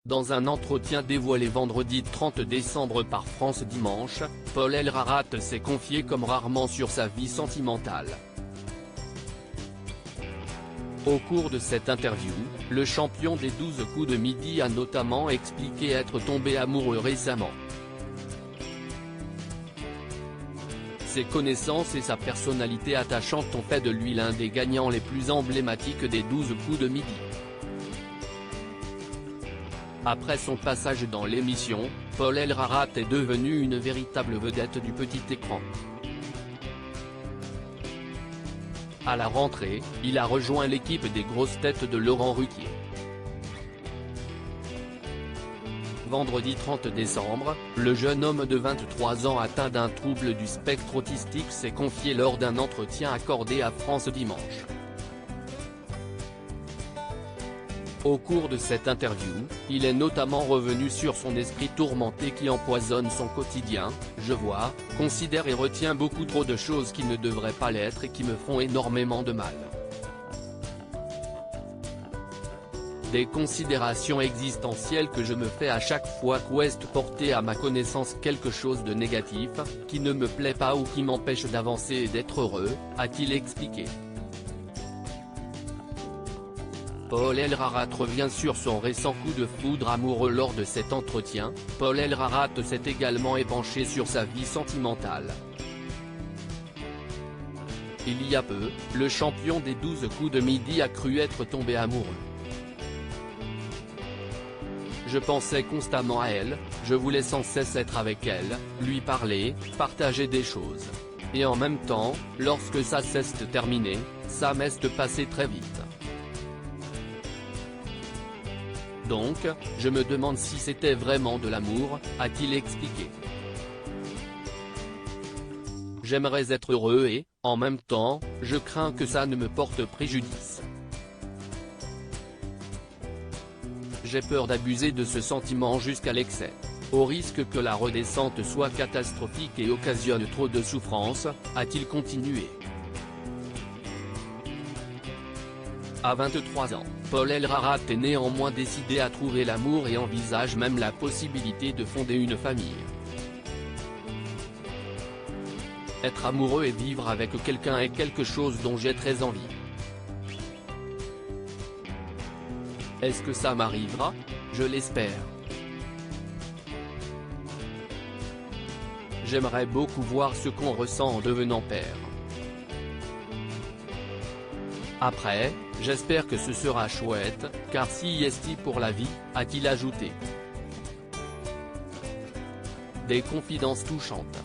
Dans un entretien dévoilé vendredi 30 décembre par France Dimanche, Paul Elrarat s'est confié comme rarement sur sa vie sentimentale. Au cours de cette interview, le champion des 12 coups de midi a notamment expliqué être tombé amoureux récemment. Ses connaissances et sa personnalité attachante ont fait de lui l'un des gagnants les plus emblématiques des 12 coups de midi. Après son passage dans l'émission, Paul Elrarat est devenu une véritable vedette du petit écran. À la rentrée, il a rejoint l'équipe des grosses têtes de Laurent Ruquier. Vendredi 30 décembre, le jeune homme de 23 ans atteint d'un trouble du spectre autistique s'est confié lors d'un entretien accordé à France Dimanche. Au cours de cette interview, il est notamment revenu sur son esprit tourmenté qui empoisonne son quotidien. Je vois, considère et retiens beaucoup trop de choses qui ne devraient pas l'être et qui me font énormément de mal. Des considérations existentielles que je me fais à chaque fois qu'ouest porter à ma connaissance quelque chose de négatif, qui ne me plaît pas ou qui m'empêche d'avancer et d'être heureux, a-t-il expliqué. Paul Elrarat revient sur son récent coup de foudre amoureux lors de cet entretien. Paul Elrarat s'est également épanché sur sa vie sentimentale. Il y a peu, le champion des 12 coups de midi a cru être tombé amoureux. Je pensais constamment à elle, je voulais sans cesse être avec elle, lui parler, partager des choses. Et en même temps, lorsque ça s'est terminé, ça m'est passé très vite. Donc, je me demande si c'était vraiment de l'amour, a-t-il expliqué. J'aimerais être heureux et, en même temps, je crains que ça ne me porte préjudice. J'ai peur d'abuser de ce sentiment jusqu'à l'excès, au risque que la redescente soit catastrophique et occasionne trop de souffrance, a-t-il continué. À 23 ans, Paul Elrarat est néanmoins décidé à trouver l'amour et envisage même la possibilité de fonder une famille. Être amoureux et vivre avec quelqu'un est quelque chose dont j'ai très envie. Est-ce que ça m'arrivera? Je l'espère. J'aimerais beaucoup voir ce qu'on ressent en devenant père. Après, j'espère que ce sera chouette, car si est pour la vie, a-t-il ajouté. Des confidences touchantes.